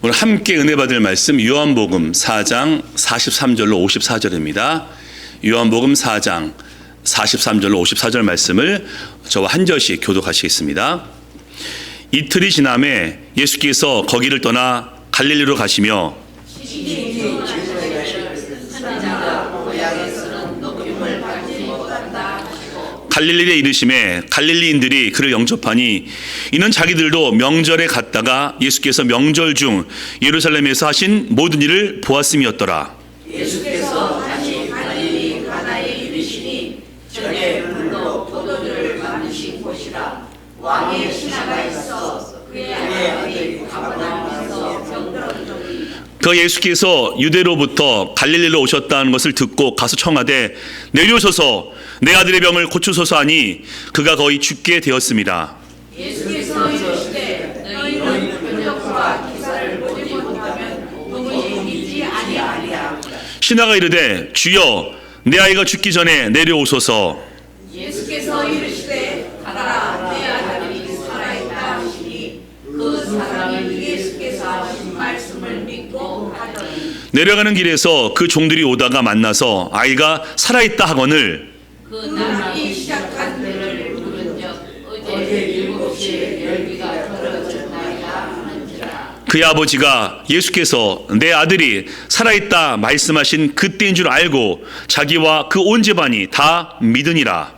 오늘 함께 은혜 받을 말씀 요한복음 4장 43절로 54절입니다. 요한복음 4장 43절로 54절 말씀을 저와 한 절씩 교독하시겠습니다. 이틀이 지남에 예수께서 거기를 떠나 갈릴리로 가시며 갈릴리에 이르심에 갈릴리인들이 그를 영접하니 이는 자기들도 명절에 갔다가 예수께서 명절 중 예루살렘에서 하신 모든 일을 보았음이었더라. 예수께서 다시 갈릴리 가나에 이르시니 저게 물로 포도주를 만드신 곳이라. 왕의 신하가 있어 그의 아들이 가버나움에서 병들었더니 그 예수께서 유대로부터 갈릴리로 오셨다는 것을 듣고 가서 청하되 내려오소서 내 아들의 병을 고치소서 하니 그가 거의 죽게 되었습니다. 예수께서 이르시되 너희는 변혁과 기사를 보지 못하면 도무지 믿지 아니하리라. 신하가 이르되 주여 내 아이가 죽기 전에 내려오소서. 예수께서 이르시되 가라 내 아들이 살아있다 하시니 그 사람이 예수께서 하신 말씀을 믿고 가더니 내려가는 길에서 그 종들이 오다가 만나서 아이가 살아있다 하거늘 그 나기 시작한 때를 물은즉 어제 7시에 열기가 떨어졌나이다 하는지라. 그의 아버지가 예수께서 내 아들이 살아있다 말씀하신 그때인 줄 알고 자기와 그 온 집안이 다 믿으니라.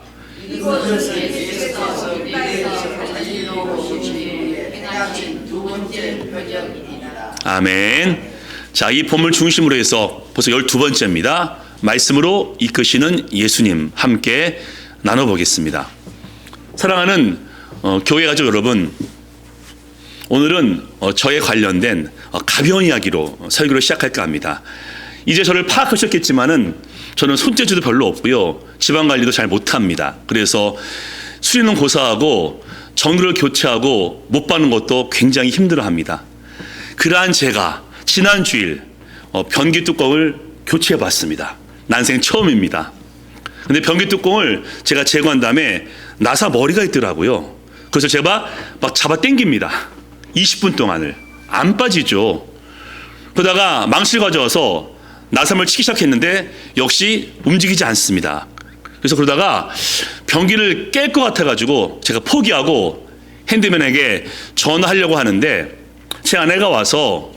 이것은 예수께서 유다에서 갈릴리로 오신 뒤에 행하신 두 번째 표적이니라. 아멘. 자, 이 본문 중심으로 해서 벌써 12번째입니다. 말씀으로 이끄시는 예수님 함께 나눠보겠습니다. 사랑하는 교회 가족 여러분, 오늘은 저에 관련된 가벼운 이야기로 설교를 시작할까 합니다. 이제 저를 파악하셨겠지만은 저는 손재주도 별로 없고요, 지방관리도 잘 못합니다. 그래서 수리는 고사하고 정글을 교체하고 못 받는 것도 굉장히 힘들어합니다. 그러한 제가 지난 주일 변기 뚜껑을 교체해봤습니다. 난생 처음입니다. 근데 변기 뚜껑을 제가 제거한 다음에 나사 머리가 있더라고요. 그래서 제가 막 잡아 당깁니다. 20분 동안을. 안 빠지죠. 그러다가 망치를 가져와서 나사를 치기 시작했는데 역시 움직이지 않습니다. 그래서 그러다가 변기를 깰 것 같아가지고 제가 포기하고 핸드맨에게 전화하려고 하는데 제 아내가 와서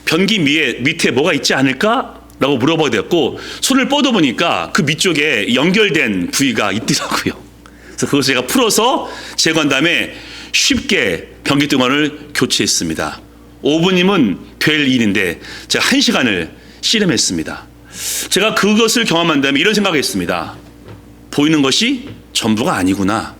변기 밑에 뭐가 있지 않을까? 라고 물어보게 되었고, 손을 뻗어보니까 그 밑쪽에 연결된 부위가 있더라고요. 그래서 그것을 제가 풀어서 제거한 다음에 쉽게 변기 뚜껑을 교체했습니다. 5분이면 될 일인데 제가 1시간을 씨름했습니다. 제가 그것을 경험한 다음에 이런 생각을 했습니다. 보이는 것이 전부가 아니구나.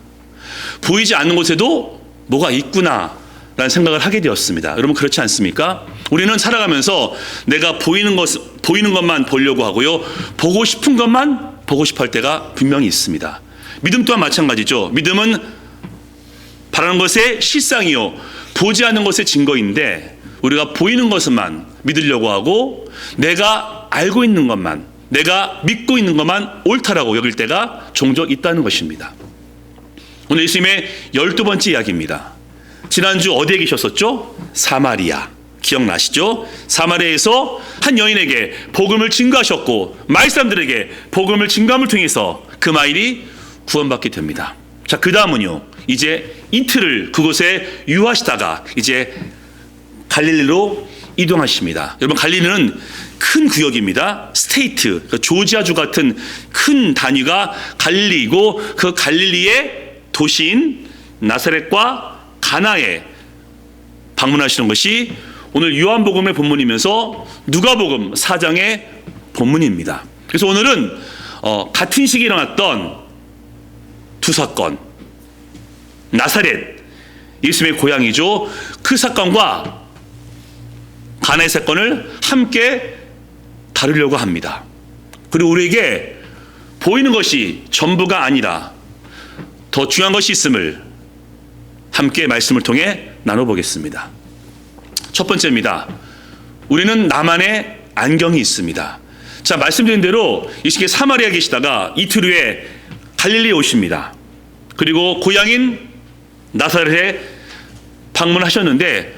보이지 않는 곳에도 뭐가 있구나 라는 생각을 하게 되었습니다. 여러분 그렇지 않습니까? 우리는 살아가면서 내가 보이는 것만 보려고 하고요, 보고 싶은 것만 보고 싶어 할 때가 분명히 있습니다. 믿음 또한 마찬가지죠. 믿음은 바라는 것의 실상이요 보지 않는 것의 증거인데, 우리가 보이는 것만 믿으려고 하고 내가 알고 있는 것만, 내가 믿고 있는 것만 옳다라고 여길 때가 종종 있다는 것입니다. 오늘 예수님의 12번째 이야기입니다. 지난주 어디에 계셨었죠? 사마리아. 기억나시죠? 사마리아에서 한 여인에게 복음을 증거하셨고 마을 사람들에게 복음을 증거함을 통해서 그 마을이 구원받게 됩니다. 자, 그 다음은요, 이제 이틀을 그곳에 유하시다가 이제 갈릴리로 이동하십니다. 여러분 갈릴리는 큰 구역입니다. 스테이트, 그러니까 조지아주 같은 큰 단위가 갈릴리이고, 그 갈릴리의 도시인 나사렛과 가나에 방문하시는 것이 오늘 요한복음의 본문이면서 누가복음 4장의 본문입니다. 그래서 오늘은 같은 시기에 일어났던 두 사건, 나사렛, 예수님의 고향이죠. 그 사건과 가나의 사건을 함께 다루려고 합니다. 그리고 우리에게 보이는 것이 전부가 아니라 더 중요한 것이 있음을 함께 말씀을 통해 나눠보겠습니다. 첫 번째입니다. 우리는 나만의 안경이 있습니다. 자, 말씀드린 대로 이 시기에 사마리아에 계시다가 이틀 후에 갈릴리에 오십니다. 그리고 고향인 나사렛에 방문하셨는데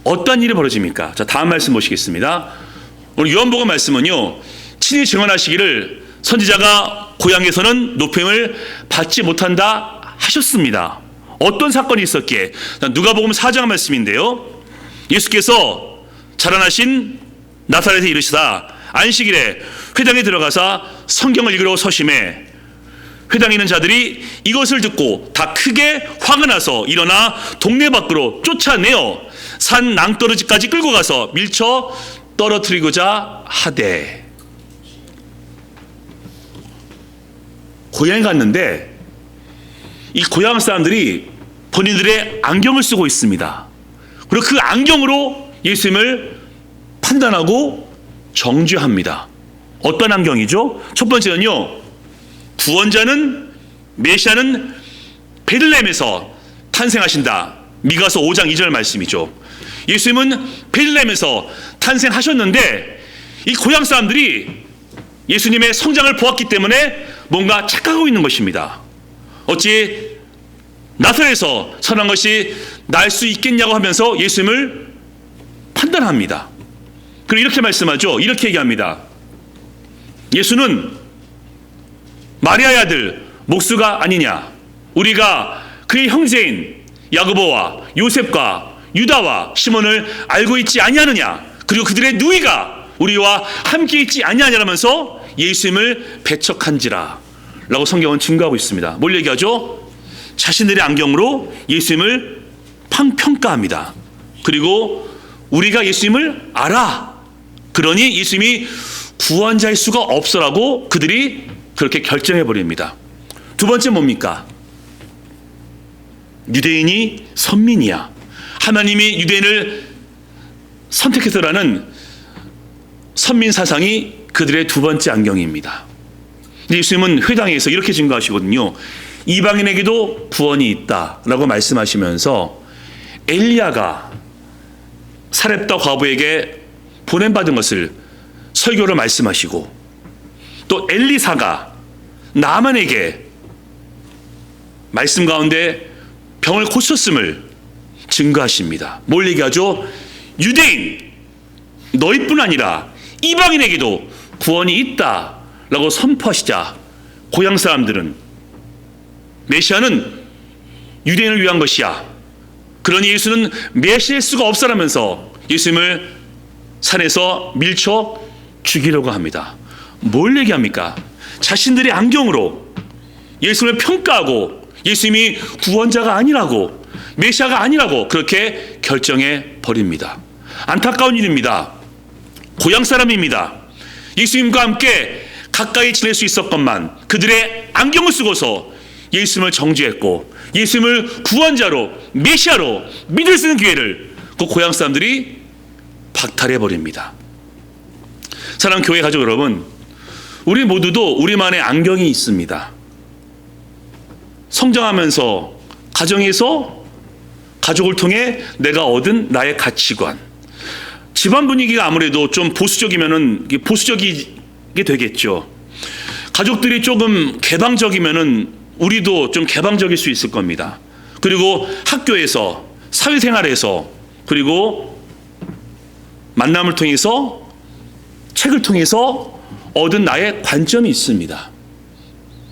어떠한 일이 벌어집니까? 자, 다음 말씀 보시겠습니다. 오늘 요한복음 말씀은요, 친히 증언하시기를 선지자가 고향에서는 높임을 받지 못한다 하셨습니다. 어떤 사건이 있었기에? 누가복음 4장 말씀인데요, 예수께서 자라나신 나사렛에 이르시다 안식일에 회당에 들어가사 성경을 읽으러 서심해 회당에 있는 자들이 이것을 듣고 다 크게 화가 나서 일어나 동네 밖으로 쫓아내어 산 낭떠러지까지 끌고 가서 밀쳐 떨어뜨리고자 하되. 고향에 갔는데 이 고향 사람들이 본인들의 안경을 쓰고 있습니다. 그리고 그 안경으로 예수님을 판단하고 정죄합니다. 어떤 안경이죠? 첫 번째는요, 구원자는, 메시아는 베들레헴에서 탄생하신다. 미가서 5장 2절 말씀이죠. 예수님은 베들레헴에서 탄생하셨는데 이 고향 사람들이 예수님의 성장을 보았기 때문에 뭔가 착각하고 있는 것입니다. 어찌 나사렛에서 선한 것이 날 수 있겠냐고 하면서 예수님을 판단합니다. 그리고 이렇게 말씀하죠. 이렇게 얘기합니다. 예수는 마리아의 아들 목수가 아니냐? 우리가 그의 형제인 야고보와 요셉과 유다와 시몬을 알고 있지 아니하느냐? 그리고 그들의 누이가 우리와 함께 있지 아니하냐라면서 예수님을 배척한지라 라고 성경은 증거하고 있습니다. 뭘 얘기하죠? 자신들의 안경으로 예수님을 평가합니다. 그리고 우리가 예수님을 알아, 그러니 예수님이 구원자일 수가 없어라고 그들이 그렇게 결정해버립니다. 두 번째 뭡니까? 유대인이 선민이야. 하나님이 유대인을 선택해서라는 선민 사상이 그들의 두 번째 안경입니다. 예수님은 회당에서 이렇게 증거하시거든요. 이방인에게도 구원이 있다라고 말씀하시면서 엘리야가 사렙다 과부에게 보냄받은 것을 설교로 말씀하시고, 또 엘리사가 나만에게 말씀 가운데 병을 고쳤음을 증거하십니다. 뭘 얘기하죠? 유대인 너희뿐 아니라 이방인에게도 구원이 있다라고 선포하시자 고향 사람들은 메시아는 유대인을 위한 것이야, 그러니 예수는 메시아일 수가 없어라면서 예수님을 산에서 밀쳐 죽이려고 합니다. 뭘 얘기합니까? 자신들의 안경으로 예수님을 평가하고 예수님이 구원자가 아니라고, 메시아가 아니라고 그렇게 결정해 버립니다. 안타까운 일입니다. 고향 사람입니다. 예수님과 함께 가까이 지낼 수 있었건만 그들의 안경을 쓰고서 예수님을 정죄했고 예수님을 구원자로, 메시아로 믿을 수 있는 기회를 그 고향 사람들이 박탈해 버립니다. 사랑하는 교회 가족 여러분, 우리 모두도 우리만의 안경이 있습니다. 성장하면서 가정에서 가족을 통해 내가 얻은 나의 가치관, 집안 분위기가 아무래도 좀 보수적이면은 보수적이게 되겠죠. 가족들이 조금 개방적이면은 우리도 좀 개방적일 수 있을 겁니다. 그리고 학교에서, 사회생활에서, 그리고 만남을 통해서, 책을 통해서 얻은 나의 관점이 있습니다.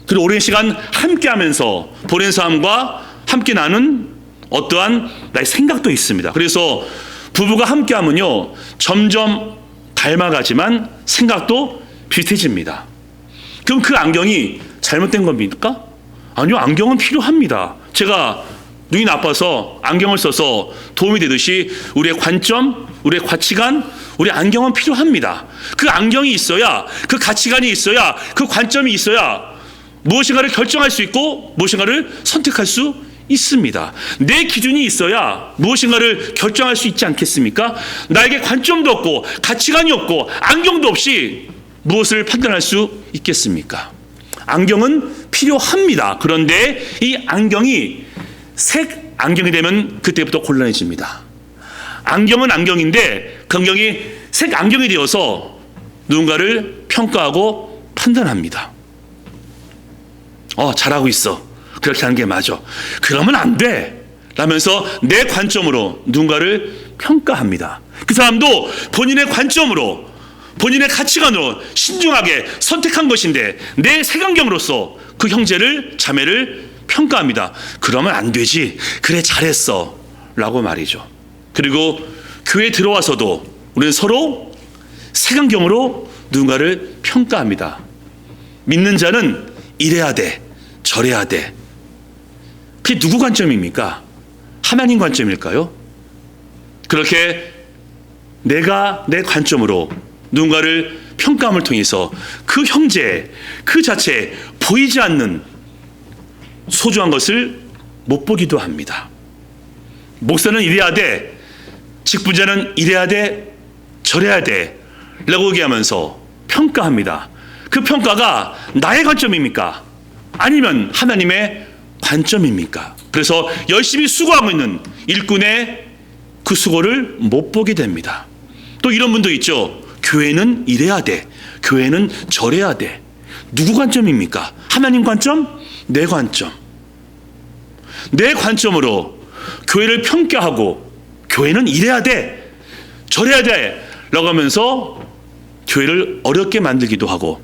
그리고 오랜 시간 함께하면서 보낸 삶과 함께 나눈 어떠한 나의 생각도 있습니다. 그래서 부부가 함께하면요 점점 닮아가지만 생각도 비슷해집니다. 그럼 그 안경이 잘못된 겁니까? 아니요, 안경은 필요합니다. 제가 눈이 나빠서 안경을 써서 도움이 되듯이 우리의 관점, 우리의 가치관, 우리 안경은 필요합니다. 그 안경이 있어야, 그 가치관이 있어야, 그 관점이 있어야 무엇인가를 결정할 수 있고 무엇인가를 선택할 수 있습니다. 내 기준이 있어야 무엇인가를 결정할 수 있지 않겠습니까? 나에게 관점도 없고 가치관이 없고 안경도 없이 무엇을 판단할 수 있겠습니까? 안경은 필요합니다. 그런데 이 안경이 색 안경이 되면 그때부터 곤란해집니다. 안경은 안경인데 그 안경이 색 안경이 되어서 누군가를 평가하고 판단합니다. 잘하고 있어. 그렇게 하는 게 맞아. 그러면 안 돼. 라면서 내 관점으로 누군가를 평가합니다. 그 사람도 본인의 관점으로, 본인의 가치관으로 신중하게 선택한 것인데 내 색안경으로서 그 형제를, 자매를 평가합니다. 그러면 안 되지. 그래, 잘했어 라고 말이죠. 그리고 교회에 들어와서도 우리는 서로 색안경으로 누군가를 평가합니다. 믿는 자는 이래야 돼, 저래야 돼. 그게 누구 관점입니까? 하나님 관점일까요? 그렇게 내가 내 관점으로 누군가를 평가함을 통해서 그 형제, 그 자체에 보이지 않는 소중한 것을 못 보기도 합니다. 목사는 이래야 돼, 직분자는 이래야 돼, 저래야 돼 라고 얘기하면서 평가합니다. 그 평가가 나의 관점입니까? 아니면 하나님의 관점입니까? 그래서 열심히 수고하고 있는 일꾼의 그 수고를 못 보게 됩니다. 또 이런 분도 있죠. 교회는 이래야 돼, 교회는 저래야 돼. 누구 관점입니까? 하나님 관점? 내 관점. 내 관점으로 교회를 평가하고 교회는 이래야 돼, 저래야 돼 라고 하면서 교회를 어렵게 만들기도 하고,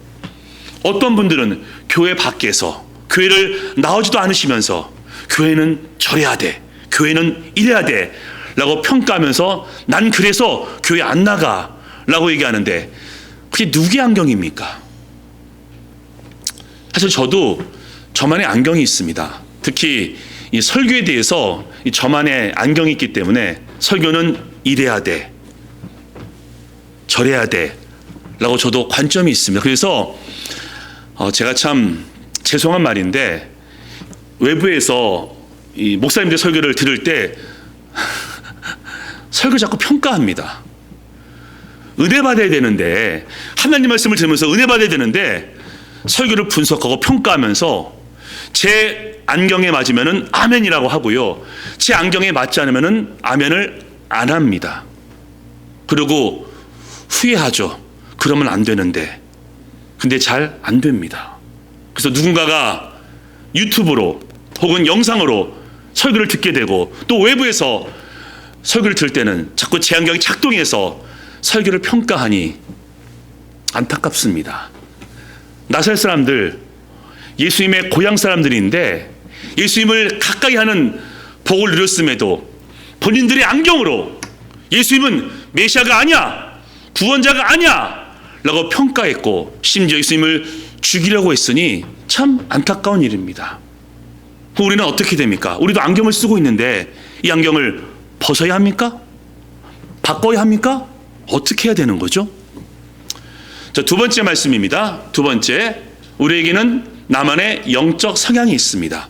어떤 분들은 교회 밖에서 교회를 나오지도 않으시면서 교회는 저래야 돼, 교회는 이래야 돼 라고 평가하면서 난 그래서 교회 안 나가 라고 얘기하는데, 그게 누구의 안경입니까? 사실 저도 저만의 안경이 있습니다. 특히 이 설교에 대해서 저만의 안경이 있기 때문에 설교는 이래야 돼, 저래야 돼 라고 저도 관점이 있습니다. 그래서 제가 참 죄송한 말인데, 외부에서 이 목사님들 설교를 들을 때 설교 자꾸 평가합니다. 은혜 받아야 되는데, 하나님 말씀을 들으면서 은혜 받아야 되는데 설교를 분석하고 평가하면서 제 안경에 맞으면은 아멘이라고 하고요, 제 안경에 맞지 않으면은 아멘을 안 합니다. 그리고 후회하죠. 그러면 안 되는데. 근데 잘 안 됩니다. 그래서 누군가가 유튜브로 혹은 영상으로 설교를 듣게 되고, 또 외부에서 설교를 들을 때는 자꾸 제 안경이 작동해서 설교를 평가하니 안타깝습니다. 나살 사람들, 예수님의 고향 사람들인데 예수님을 가까이 하는 복을 누렸음에도 본인들의 안경으로 예수님은 메시아가 아니야, 구원자가 아니야 라고 평가했고, 심지어 예수님을 죽이려고 했으니 참 안타까운 일입니다. 우리는 어떻게 됩니까? 우리도 안경을 쓰고 있는데 이 안경을 벗어야 합니까? 바꿔야 합니까? 어떻게 해야 되는 거죠? 자, 두 번째 말씀입니다. 두 번째, 우리에게는 나만의 영적 성향이 있습니다.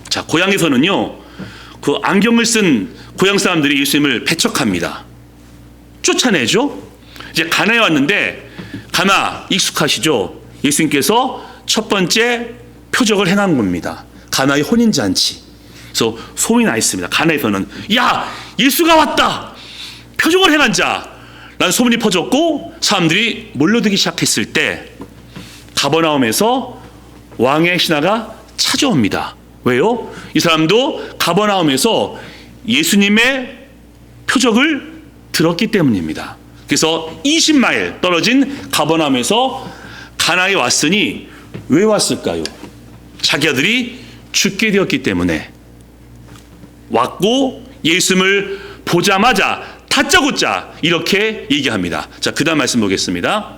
자, 고향에서는요, 그 안경을 쓴 고향 사람들이 예수님을 배척합니다. 쫓아내죠. 이제 가나에 왔는데, 가나 익숙하시죠? 예수님께서 첫 번째 표적을 행한 겁니다. 가나의 혼인잔치. 그래서 소문이 나 있습니다. 가나에서는 야, 예수가 왔다, 표적을 행한 자 라는 소문이 퍼졌고, 사람들이 몰려들기 시작했을 때 가버나움에서 왕의 신하가 찾아옵니다. 왜요? 이 사람도 가버나움에서 예수님의 표적을 들었기 때문입니다. 그래서 20마일 떨어진 가버나움에서 가나에 왔으니 왜 왔을까요? 자기 아들이 죽게 되었기 때문에 왔고, 예수님을 보자마자 다짜고짜 이렇게 얘기합니다. 자, 그 다음 말씀 보겠습니다.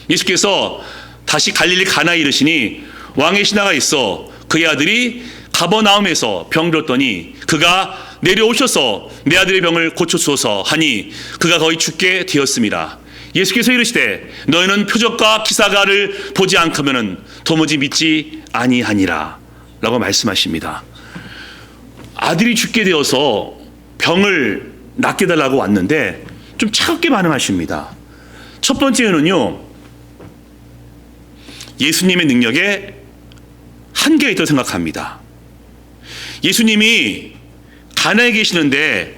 예수께서 다시 갈릴리 가나에 이르시니 왕의 신하가 있어 그의 아들이 가버나움에서 병들었더니 그가 내려오셔서 내 아들의 병을 고쳐주소서 하니 그가 거의 죽게 되었습니다. 예수께서 이르시되 너희는 표적과 기사가를 보지 않고면은 도무지 믿지 아니하니라 라고 말씀하십니다. 아들이 죽게 되어서 병을 낫게 달라고 왔는데 좀 차갑게 반응하십니다. 첫 번째는요, 예수님의 능력에 한계가 있다고 생각합니다. 예수님이 가나에 계시는데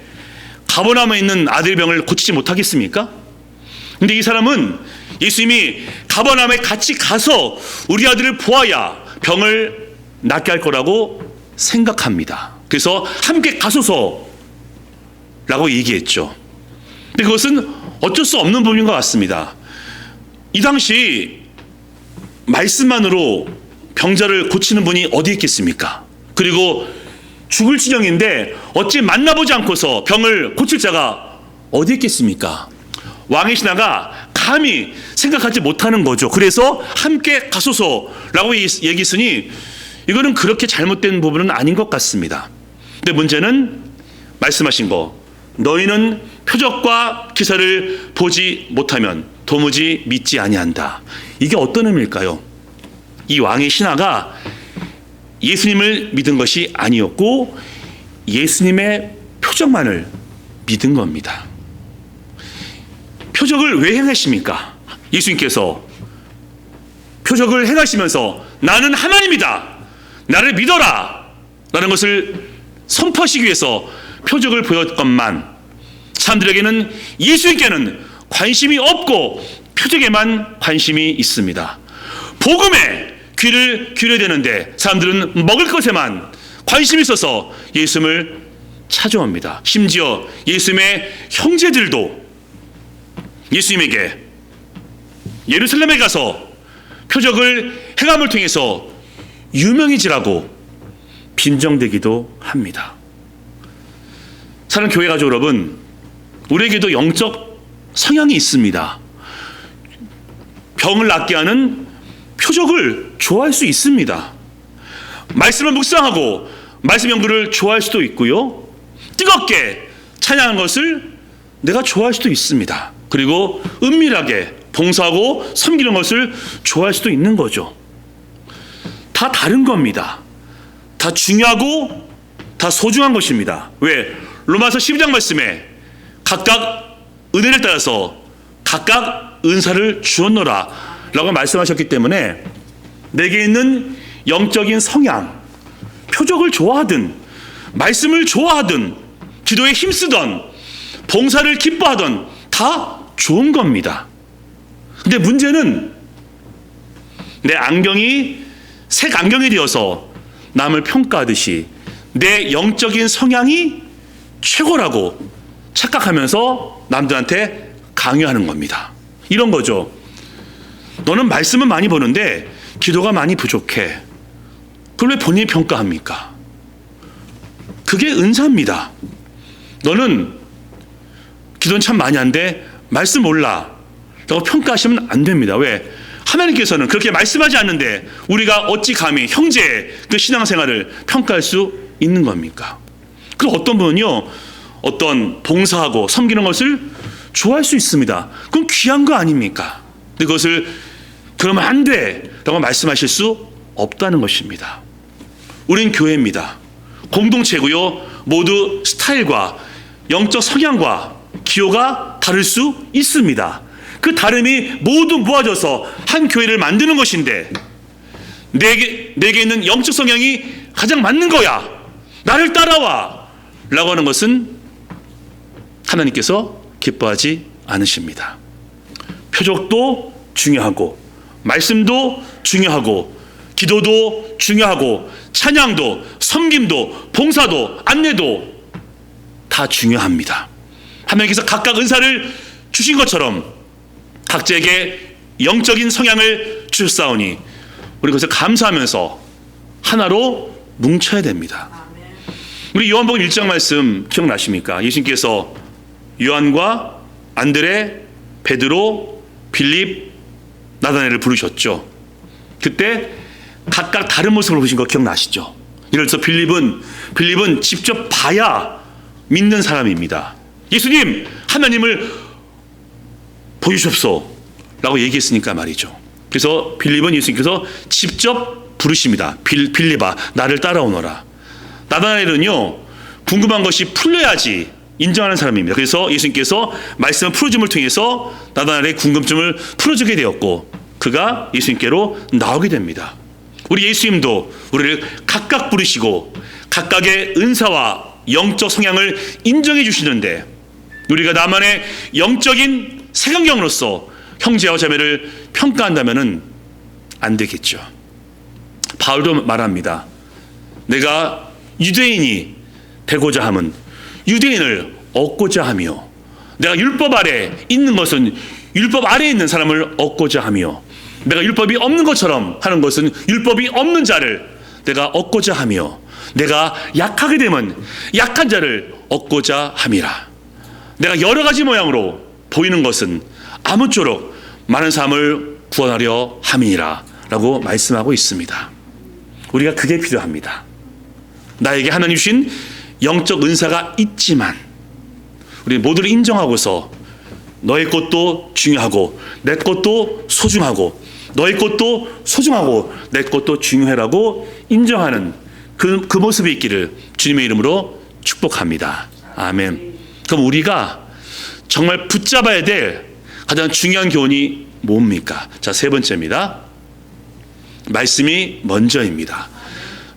가버나움에 있는 아들의 병을 고치지 못하겠습니까? 근데 이 사람은 예수님이 가버나움에 같이 가서 우리 아들을 보아야 병을 낫게 할 거라고 생각합니다. 그래서 함께 가소서 라고 얘기했죠. 근데 그것은 어쩔 수 없는 부분인 것 같습니다. 이 당시 말씀만으로 병자를 고치는 분이 어디 있겠습니까? 그리고 죽을 지경인데 어찌 만나보지 않고서 병을 고칠 자가 어디 있겠습니까? 왕의 신하가 감히 생각하지 못하는 거죠. 그래서 함께 가소서라고 얘기했으니 이거는 그렇게 잘못된 부분은 아닌 것 같습니다. 근데 문제는 말씀하신 거, 너희는 표적과 기사를 보지 못하면 도무지 믿지 아니한다. 이게 어떤 의미일까요? 이 왕의 신하가 예수님을 믿은 것이 아니었고 예수님의 표적만을 믿은 겁니다. 표적을 왜 행하십니까? 예수님께서 표적을 행하시면서 나는 하나님이다, 나를 믿어라 라는 것을 선포하시기 위해서 표적을 보였건만 사람들에게는 예수님께는 관심이 없고 표적에만 관심이 있습니다. 복음에 귀를 기울여야 되는데 사람들은 먹을 것에만 관심이 있어서 예수님을 찾아옵니다. 심지어 예수님의 형제들도 예수님에게 예루살렘에 가서 표적을 행함을 통해서 유명해지라고 빈정대기도 합니다. 사랑하는 교회 가족 여러분, 우리에게도 영적 성향이 있습니다. 병을 낫게 하는 표적을 좋아할 수 있습니다. 말씀을 묵상하고 말씀 연구를 좋아할 수도 있고요, 뜨겁게 찬양하는 것을 내가 좋아할 수도 있습니다. 그리고 은밀하게 봉사하고 섬기는 것을 좋아할 수도 있는 거죠. 다 다른 겁니다. 다 중요하고 다 소중한 것입니다. 왜? 로마서 12장 말씀에 각각 은혜를 따라서 각각 은사를 주었노라 라고 말씀하셨기 때문에 내게 있는 영적인 성향, 표적을 좋아하든 말씀을 좋아하든 기도에 힘쓰던 봉사를 기뻐하던 다 좋은 겁니다. 근데 문제는 내 안경이 색 안경이 되어서 남을 평가하듯이 내 영적인 성향이 최고라고 착각하면서 남들한테 강요하는 겁니다. 이런 거죠. 너는 말씀은 많이 보는데 기도가 많이 부족해. 그걸 왜 본인이 평가합니까? 그게 은사입니다. 너는 기도는 참 많이 하는데 말씀 몰라 라고 평가하시면 안 됩니다. 왜? 하나님께서는 그렇게 말씀하지 않는데 우리가 어찌 감히 형제의 그 신앙생활을 평가할 수 있는 겁니까? 그리고 어떤 분은요, 어떤 봉사하고 섬기는 것을 좋아할 수 있습니다. 그건 귀한 거 아닙니까? 근데 그것을 그러면 안 돼 라고 말씀하실 수 없다는 것입니다. 우린 교회입니다. 공동체고요, 모두 스타일과 영적 성향과 기호가 다를 수 있습니다. 그 다름이 모두 모아져서 한 교회를 만드는 것인데 내게 있는 영적 성향이 가장 맞는 거야, 나를 따라와 라고 하는 것은 하나님께서 기뻐하지 않으십니다. 표적도 중요하고 말씀도 중요하고 기도도 중요하고 찬양도 섬김도 봉사도 안내도 다 중요합니다. 하나님께서 각각 은사를 주신 것처럼 각자에게 영적인 성향을 주셨사오니 우리 그것을 감사하면서 하나로 뭉쳐야 됩니다. 우리 요한복음 1장 말씀 기억나십니까? 예수님께서 요한과 안드레, 베드로, 빌립, 나다나엘을 부르셨죠. 그때 각각 다른 모습을 보신 거 기억나시죠? 예를 들어서 빌립은 직접 봐야 믿는 사람입니다. 예수님, 하나님을 보여주십시오 라고 얘기했으니까 말이죠. 그래서 빌립은 예수님께서 직접 부르십니다. 빌립아, 나를 따라오너라. 나다나엘은요, 궁금한 것이 풀려야지 인정하는 사람입니다. 그래서 예수님께서 말씀을 풀어줌을 통해서 나다나엘의 궁금증을 풀어주게 되었고 그가 예수님께로 나오게 됩니다. 우리 예수님도 우리를 각각 부르시고 각각의 은사와 영적 성향을 인정해 주시는데 우리가 나만의 영적인 색안경으로서 형제와 자매를 평가한다면 안 되겠죠. 바울도 말합니다. 내가 유대인이 되고자 함은 유대인을 얻고자 하며, 내가 율법 아래 있는 것은 율법 아래에 있는 사람을 얻고자 하며, 내가 율법이 없는 것처럼 하는 것은 율법이 없는 자를 내가 얻고자 하며, 내가 약하게 되면 약한 자를 얻고자 함이라. 내가 여러 가지 모양으로 보이는 것은 아무쪼록 많은 사람을 구원하려 함이니라 라고 말씀하고 있습니다. 우리가 그게 필요합니다. 나에게 하나님 주신 영적 은사가 있지만 우리 모두를 인정하고서 너의 것도 중요하고 내 것도 소중하고 너의 것도 소중하고 내 것도 중요하라고 인정하는 그 모습이 있기를 주님의 이름으로 축복합니다. 아멘. 그럼 우리가 정말 붙잡아야 될 가장 중요한 교훈이 뭡니까? 자, 세 번째입니다. 말씀이 먼저입니다.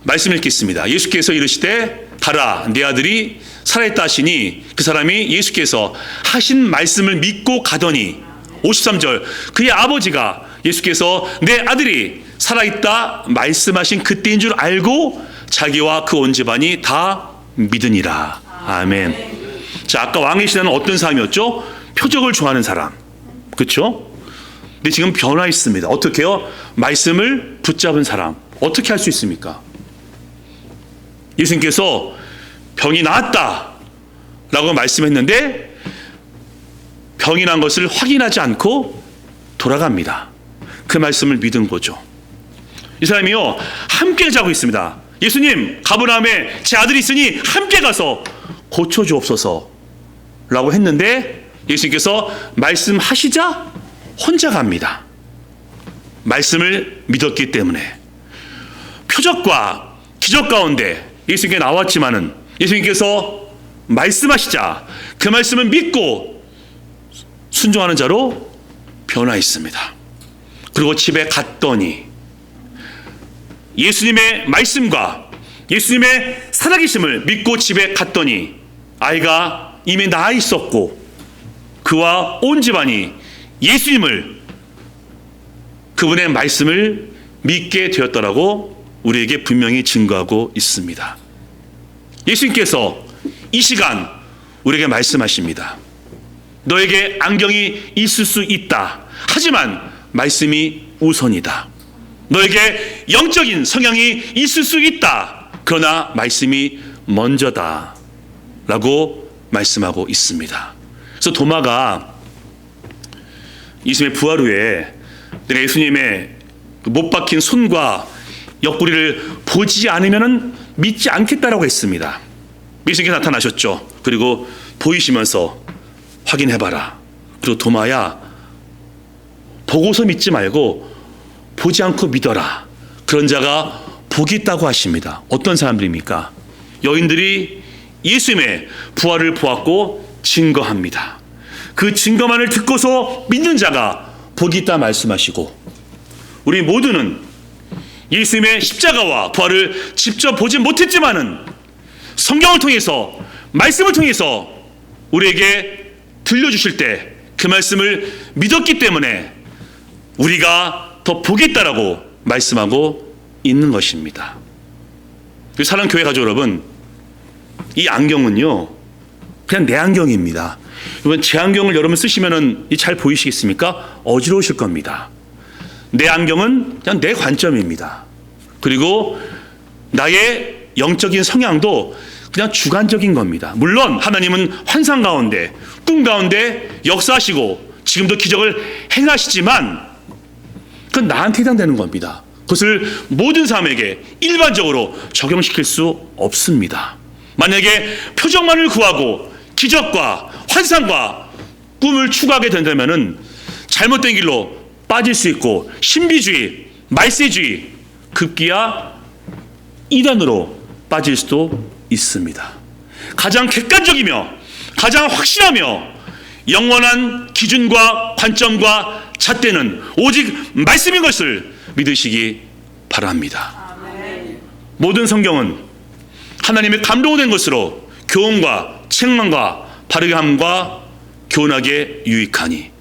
말씀 읽겠습니다. 예수께서 이르시되 가라, 내 아들이 살아있다 하시니 그 사람이 예수께서 하신 말씀을 믿고 가더니 53절 그의 아버지가 예수께서 내 아들이 살아있다 말씀하신 그때인 줄 알고 자기와 그 온 집안이 다 믿으니라. 아멘. 자, 아까 왕의 신하는 어떤 사람이었죠? 표적을 좋아하는 사람. 그렇죠? 근데 지금 변화했습니다. 어떻게 해요? 말씀을 붙잡은 사람. 어떻게 할 수 있습니까? 예수님께서 병이 나았다 라고 말씀했는데 병이 난 것을 확인하지 않고 돌아갑니다. 그 말씀을 믿은 거죠. 이 사람이요, 함께 자고 있습니다. 예수님, 가버나움에 제 아들이 있으니 함께 가서 고쳐주옵소서 라고 했는데 예수님께서 말씀하시자 혼자 갑니다. 말씀을 믿었기 때문에. 표적과 기적 가운데 예수님께 나왔지만은 예수님께서 말씀하시자 그 말씀을 믿고 순종하는 자로 변화했습니다. 그리고 집에 갔더니 예수님의 말씀과 예수님의 살아계심을 믿고 집에 갔더니 아이가 이미 나아 있었고 그와 온 집안이 예수님을, 그분의 말씀을 믿게 되었더라고 우리에게 분명히 증거하고 있습니다. 예수님께서 이 시간 우리에게 말씀하십니다. 너에게 안경이 있을 수 있다. 하지만 말씀이 우선이다. 너에게 영적인 성향이 있을 수 있다. 그러나 말씀이 먼저다. 라고 말씀하고 있습니다. 그래서 도마가 예수님의 부활 후에 내가 예수님의 못 박힌 손과 옆구리를 보지 않으면 믿지 않겠다라고 했습니다. 예수님께서 나타나셨죠. 그리고 보이시면서 확인해봐라. 그리고 도마야, 보고서 믿지 말고 보지 않고 믿어라. 그런 자가 복이 있다고 하십니다. 어떤 사람들입니까? 여인들이 예수님의 부활을 보았고 증거합니다. 그 증거만을 듣고서 믿는 자가 복이 있다 말씀하시고, 우리 모두는 예수님의 십자가와 부활을 직접 보지 못했지만은 성경을 통해서, 말씀을 통해서 우리에게 들려주실 때 그 말씀을 믿었기 때문에 우리가 더 복이 있다라고 말씀하고 있는 것입니다. 사랑하는 교회 가족 여러분, 이 안경은요 그냥 내 안경입니다. 여러분, 제 안경을 여러분 쓰시면은 잘 보이시겠습니까? 어지러우실 겁니다. 내 안경은 그냥 내 관점입니다. 그리고 나의 영적인 성향도 그냥 주관적인 겁니다. 물론 하나님은 환상 가운데, 꿈 가운데 역사하시고 지금도 기적을 행하시지만 그건 나한테 해당되는 겁니다. 그것을 모든 사람에게 일반적으로 적용시킬 수 없습니다. 만약에 표적만을 구하고 기적과 환상과 꿈을 추구하게 된다면 잘못된 길로 빠질 수 있고 신비주의, 말세주의, 급기야 이단으로 빠질 수도 있습니다. 가장 객관적이며 가장 확실하며 영원한 기준과 관점과 잣대는 오직 말씀인 것을 믿으시기 바랍니다. 아멘. 모든 성경은 하나님의 감동된 것으로 교훈과 책망과 바르게 함과 교훈하게 유익하니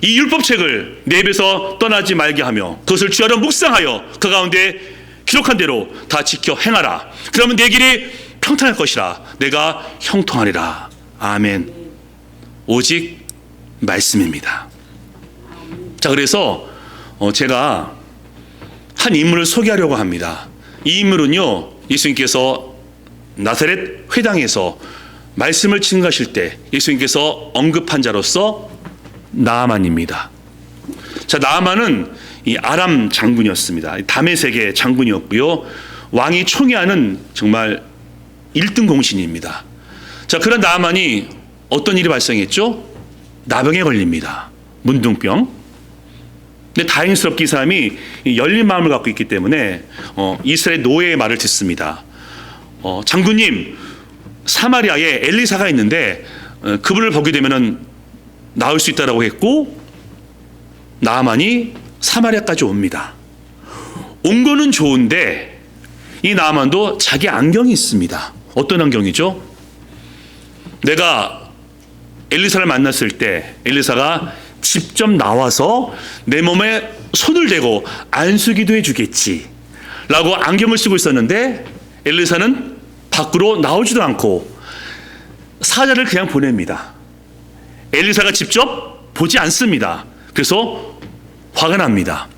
이 율법책을 내 입에서 떠나지 말게 하며 그것을 주야로 묵상하여 그 가운데 기록한 대로 다 지켜 행하라. 그러면 내 길이 평탄할 것이라. 내가 형통하리라 아멘. 오직 말씀입니다. 자, 그래서 제가 한 인물을 소개하려고 합니다. 이 인물은요, 예수님께서 나사렛 회당에서 말씀을 증거하실 때 예수님께서 언급한 자로서 나아만입니다. 자, 나아만은 이 아람 장군이었습니다. 다메섹의 장군이었고요. 왕이 총애하는 정말 1등 공신입니다. 자, 그런 나아만이 어떤 일이 발생했죠? 나병에 걸립니다. 문둥병. 근데 다행스럽게 이 사람이 열린 마음을 갖고 있기 때문에 이스라엘 노예의 말을 듣습니다. 장군님, 사마리아에 엘리사가 있는데 그분을 보게 되면은 나을 수 있다라고 했고, 나아만이 사마리아까지 옵니다. 온 거는 좋은데 이 나아만도 자기 안경이 있습니다. 어떤 안경이죠? 내가 엘리사를 만났을 때 엘리사가 직접 나와서 내 몸에 손을 대고 안수기도 해주겠지 라고 안경을 쓰고 있었는데, 엘리사는 밖으로 나오지도 않고 사자를 그냥 보냅니다. 엘리사가 직접 보지 않습니다. 그래서 화가 납니다.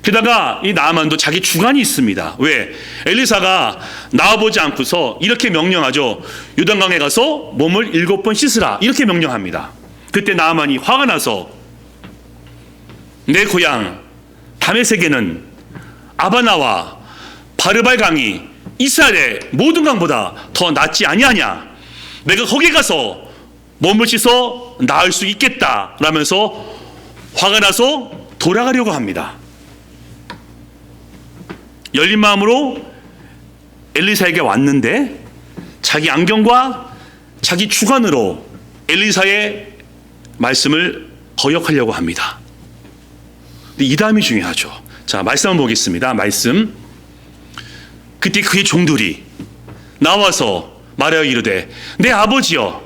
게다가 이 나아만도 자기 주관이 있습니다. 왜? 엘리사가 나와보지 않고서 이렇게 명령하죠. 요단강에 가서 몸을 7번 씻으라, 이렇게 명령합니다. 그때 나아만이 화가 나서 내 고향 다메섹에는 아바나와 바르발 강이 이스라엘의 모든 강보다 더 낫지 아니하냐, 내가 거기 가서 몸을 씻어 나을 수 있겠다 라면서 화가 나서 돌아가려고 합니다. 열린 마음으로 엘리사에게 왔는데 자기 안경과 자기 주관으로 엘리사의 말씀을 거역하려고 합니다. 근데 이 다음이 중요하죠. 자, 말씀 한번 보겠습니다. 말씀. 그때 그의 종들이 나와서 말하여 이르되, 내 아버지여,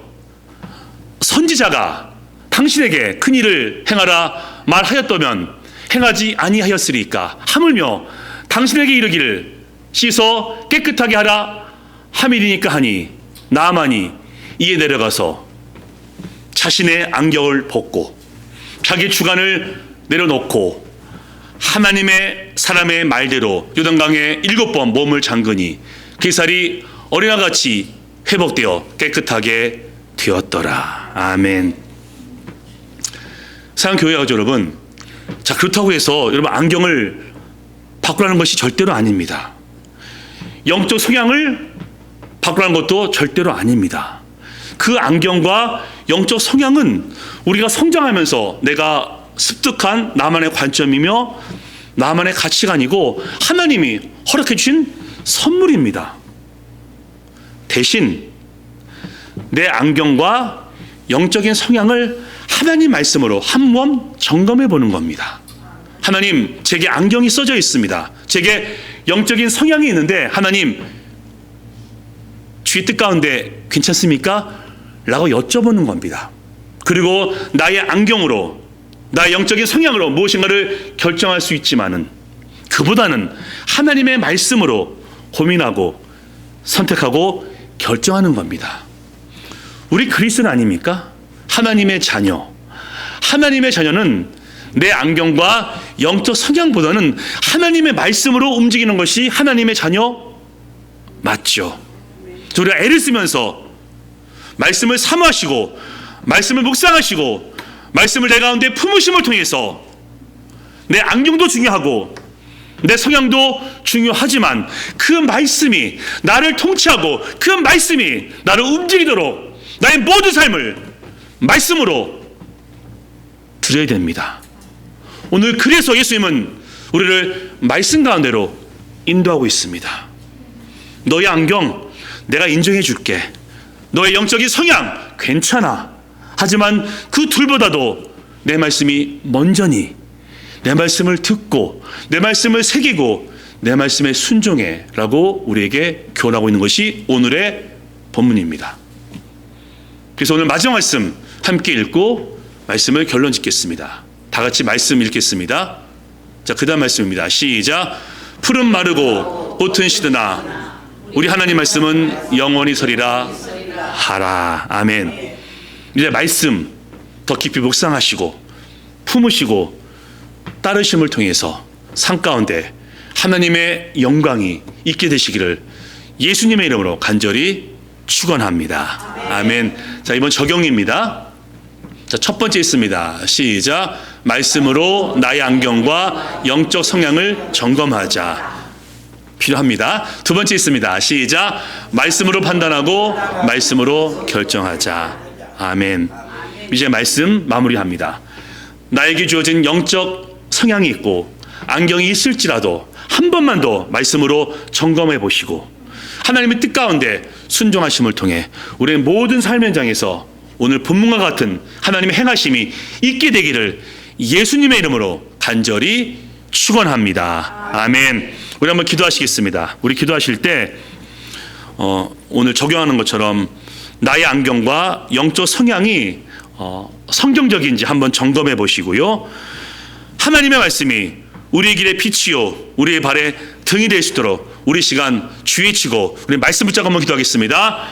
선지자가 당신에게 큰 일을 행하라 말하였다면 행하지 아니하였으리까? 하물며 당신에게 이르기를 씻어 깨끗하게 하라 함이니까 하니, 나아만이 이에 내려가서 자신의 안경을 벗고 자기 주관을 내려놓고 하나님의 사람의 말대로 요단강에 7번 몸을 잠그니 그 살이 어린아같이 회복되어 깨끗하게 되었더라. 아멘. 사랑하는 교회 가족 여러분, 자, 그렇다고 해서 여러분 안경을 바꾸라는 것이 절대로 아닙니다. 영적 성향을 바꾸라는 것도 절대로 아닙니다. 그 안경과 영적 성향은 우리가 성장하면서 내가 습득한 나만의 관점이며 나만의 가치관이고 하나님이 허락해 주신 선물입니다. 대신 내 안경과 영적인 성향을 하나님 말씀으로 한번 점검해 보는 겁니다. 하나님, 제게 안경이 써져 있습니다. 제게 영적인 성향이 있는데 하나님, 주의 뜻 가운데 괜찮습니까? 라고 여쭤보는 겁니다. 그리고 나의 안경으로, 나의 영적인 성향으로 무엇인가를 결정할 수 있지만은 그보다는 하나님의 말씀으로 고민하고 선택하고 결정하는 겁니다. 우리 그리스도는 아닙니까? 하나님의 자녀. 하나님의 자녀는 내 안경과 영적 성향보다는 하나님의 말씀으로 움직이는 것이 하나님의 자녀 맞죠? 우리가 애를 쓰면서 말씀을 사모하시고 말씀을 묵상하시고 말씀을 내 가운데 품으심을 통해서 내 안경도 중요하고 내 성향도 중요하지만 그 말씀이 나를 통치하고 그 말씀이 나를 움직이도록 나의 모든 삶을 말씀으로 드려야 됩니다. 오늘 그래서 예수님은 우리를 말씀 가운데로 인도하고 있습니다. 너의 안경 내가 인정해 줄게. 너의 영적인 성향 괜찮아. 하지만 그 둘보다도 내 말씀이 먼저니 내 말씀을 듣고 내 말씀을 새기고 내 말씀에 순종해 라고 우리에게 교훈하고 있는 것이 오늘의 본문입니다. 그래서 오늘 마지막 말씀 함께 읽고 말씀을 결론 짓겠습니다. 다 같이 말씀 읽겠습니다. 자, 그 다음 말씀입니다. 시작. 풀은 마르고 꽃은 시드나 우리 하나님 말씀은 영원히 서리라. 하라. 아멘. 이제 말씀 더 깊이 묵상하시고 품으시고 따르심을 통해서 삶 가운데 하나님의 영광이 있게 되시기를 예수님의 이름으로 간절히 축원합니다. 아멘. 자, 이번 적용입니다. 자, 첫 번째 있습니다. 시작. 말씀으로 나의 안경과 영적 성향을 점검하자. 필요합니다. 두 번째 있습니다. 시작. 말씀으로 판단하고 말씀으로 결정하자. 아멘. 이제 말씀 마무리합니다. 나에게 주어진 영적 성향이 있고 안경이 있을지라도 한 번만 더 말씀으로 점검해 보시고 하나님의 뜻 가운데 순종하심을 통해 우리의 모든 삶의 현장에서 오늘 본문과 같은 하나님의 행하심이 있게 되기를 예수님의 이름으로 간절히 축원합니다. 아멘. 우리 한번 기도하시겠습니다. 우리 기도하실 때 오늘 적용하는 것처럼 나의 안경과 영적 성향이 성경적인지 한번 점검해 보시고요. 하나님의 말씀이 우리의 길의 빛이요 우리의 발의 등이 될 수 있도록 우리 시간 주의 치고 우리 말씀 붙잡고 한번 기도하겠습니다.